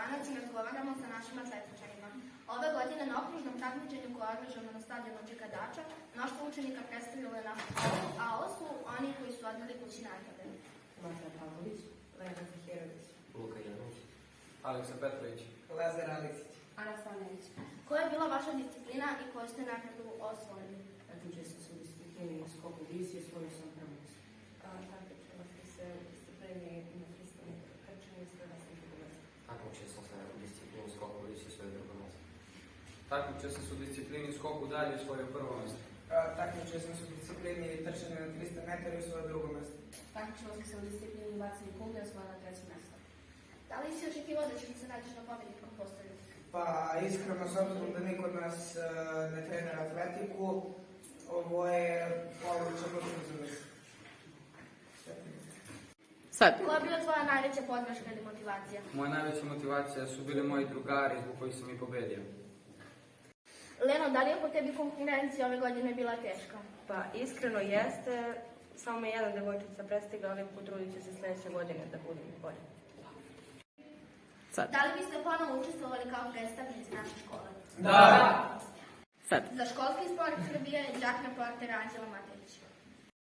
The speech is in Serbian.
Ivanović i razgovaramo sa našim atletičarima. Ove godine na okružnom takmičenju koje je održano na stadionu Čika Dača, mnoštvo učenika predstavilo je našu školu, a ovo su oni koji su odneli kući nagrade. Mata Pavlović, Lena Zahirović, Luka Janović, Aleksa Petrović, Lazar Aleksić. Ana Stanović. Koja je bila vaša disciplina i koju ste nagradu osvojili? Takmičio sam se u disciplini skoku visi i osvojio sam prvo mesto. Takmičila sam se u disciplini na 300 metara trčanja i 110 km. takmičio sam se u disciplini skoku visi i svoje drugo mjesto. takmičio sam se u disciplini skoku dalje i svoje prvo mjesto. Takmičio sam se u disciplini trčanja na 300 metara i svoje drugo mesto. Takmičila sam se u disciplini bacanja kugle i osvojila treće mesto. Da li si očekivao da ćete se naći na pobedničkom postolju? Pa iskreno, s obzirom da niko od nas ne trenira atletiku, ovo će biti za nas. Sad. Koja je bila tvoja najveća podrška ili motivacija? Moja najveća motivacija su bili moji drugari zbog kojih sam i pobedio. Leno, da li je po tebi konkurencija ove godine bila teška? Pa iskreno jeste, samo me jedna devojčica prestigla, ali potrudit ću se sljedeće godine da budem bolje. Sad. Da li biste ponovo učestvovali kao predstavnici naše škole? Da! Sad. Za školski sport Srbije đak reporter Anđela Matejić.